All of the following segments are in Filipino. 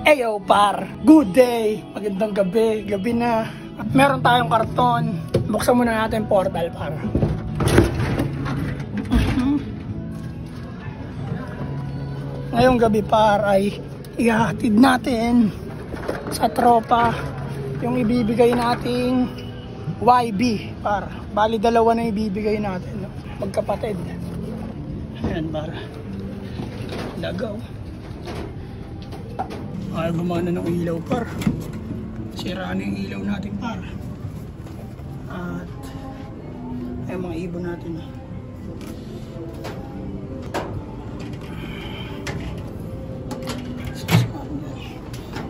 Eyo par, good day, magandang gabi, gabi na. At meron tayong karton. Buksan muna natin portal par. Ngayong gabi par ay ihahatid natin sa tropa yung ibibigay nating YB par. Bali dalawa na ibibigay natin, no? Magkapatid. Ayan par. Lagaw. Ay, gumana ng ilaw par. Sira na yung ilaw natin par. At ay mga ibon natin.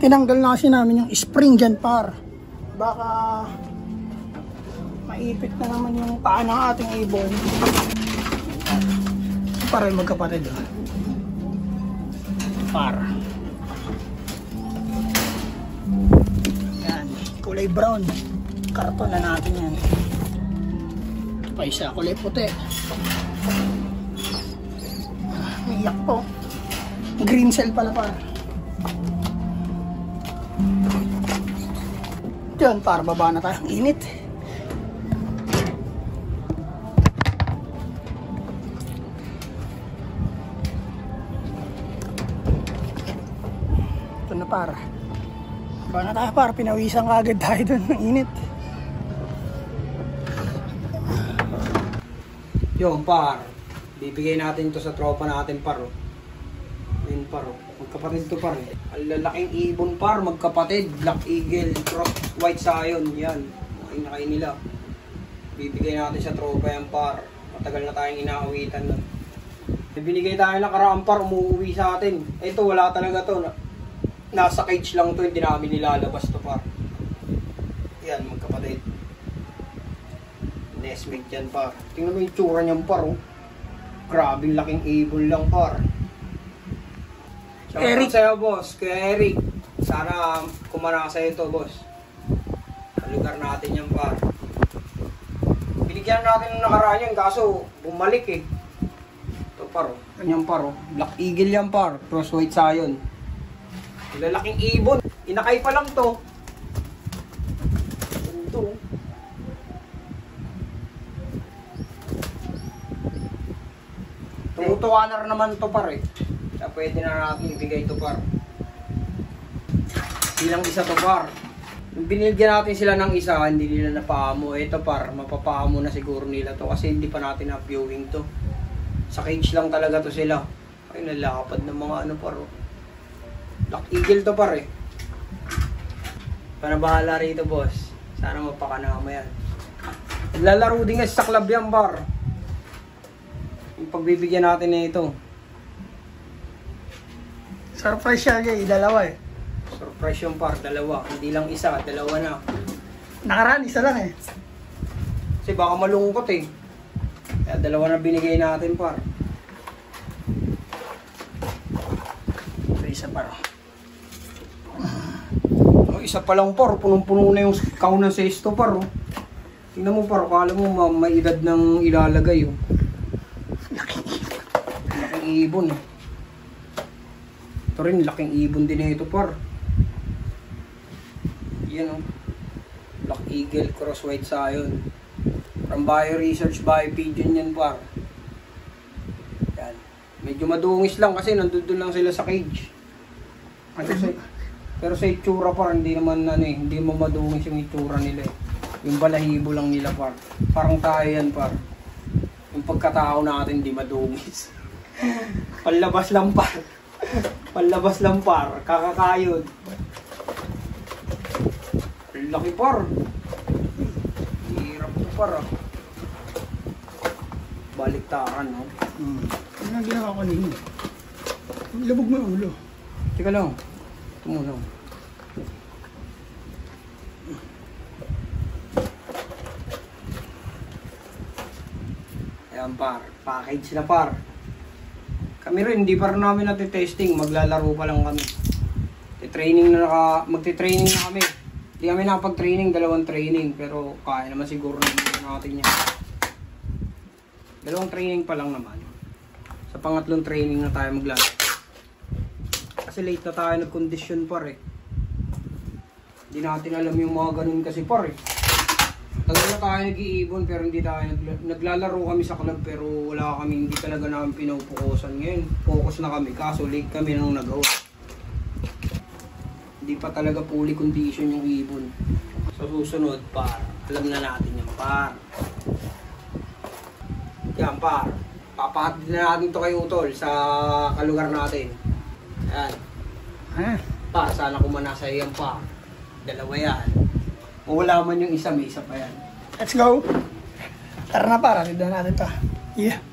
Tinanggal na kasi namin yung spring dyan par. Baka maipit na naman yung paa ng ating ibon. Para magkapatid. Par. Kulay brown, karton na natin yan. Ito pa isa, kulay puti. Iyak po. Green cell pala pa. Diyan, para baba na tayo. Init. Ito na para. Baka na tayo par, pinawisan ka agad tayo doon ng init. Yung par, bibigay natin to sa tropa natin par. Yun par, magkapatid to par. Ang lalaking ibon par, magkapatid, Black Eagle, Cross White Scion, yan. Nakay nila. Bibigay natin sa tropa yan par. Matagal na tayong inaawitan nun. Binigay tayo ng karaan par, umuwi sa atin. Ito, wala talaga to. Nasa cage lang to, hindi namin nilalabas to par. Yan, magkapatid. Nestmate yan par. Tingnan mo yung tsura niyan par, oh. Grabing laking ibon lang par. Eric sa'yo boss, kaya Eric. Sana kumana sa'yo to boss. Sa lugar natin yan par. Binigyan natin ng nakaraan yan, kaso bumalik eh. Ito par, oh. Yan par, oh. Black Eagle yan par, Cross White Scion. Lalaking ibon. Inakay pa lang to. Ito. Tumutuwa na rin naman to par eh. Kaya pwede na natin ibigay to par. Bilang isa to par. Yung binigyan natin sila ng isa, hindi nila napaamo. Ito par, mapapaamo na siguro nila to. Kasi hindi pa natin na-viewing to. Sa cage lang talaga to sila. Ay, nalakapad ng mga ano par. Black Eagle to par eh. Para bahala rito boss. Sana mapakanama yan. Lalaro din nga sa club yan par. Yung pagbibigyan natin na ito. Surprise siya guys, dalawa eh. Surprise yung par, dalawa. Hindi lang isa, dalawa na. Nakaraan, isa lang eh. Kasi baka malungkot eh. Kaya dalawa na binigay natin par. Ito isa par. Isa pa lang par, punong-puno na yung count ng sesto par. Oh. Tingnan mo par, kala mo may edad ng ilalagay. Oh. Laking ibon. Ito rin, laking ibon din ito par. Yan oh. Black Eagle, Cross White Scion. From Bio Research, Bio Pigeon yan par. Yan. Medyo madungis lang kasi nandun lang sila sa cage. Pero sa itsura par, hindi naman ano eh, hindi mo madungis yung itsura nila eh. Yung balahibo lang nila par. Parang tayo yan par. Yung pagkatao natin hindi madungis. Panlabas lang par. Panlabas lang par. Kakakayod. Laki par. Hirap to par ah. Baliktaran no. Ano nga ginawa ko ninyo? Labog mo yung ulo. Teka lang. Tumulong. Ayan par, package na par. Kami rin, hindi pa rin namin natitesting, maglalaro pa lang kami. Magti-training na kami. Hindi kami nakapag-training, dalawang training, pero kaya naman siguro natin yan. Dalawang training pa lang naman. Sa pangatlong training na tayo maglalaro. Kasi kasi late na tayo nag-condition par eh. Hindi natin alam yung mga ganun kasi par eh. Tagal na tayo nag-iibon pero hindi tayo naglalaro kami sa club pero wala kami, hindi talaga namin pinupukusan. Ngayon, focus na kami kaso late kami nang nag-out. Hindi pa talaga fully condition yung ibon. Sa susunod par, alam na natin yung par. Yan par. Papahatid na natin to kay Utol sa kalugar natin. Ayan. Par, sana kumanasa yan par. Dalawa yan. Kung wala man yung isa, may isa pa yan. Let's go! Tara na para, tignan natin to. Yeah.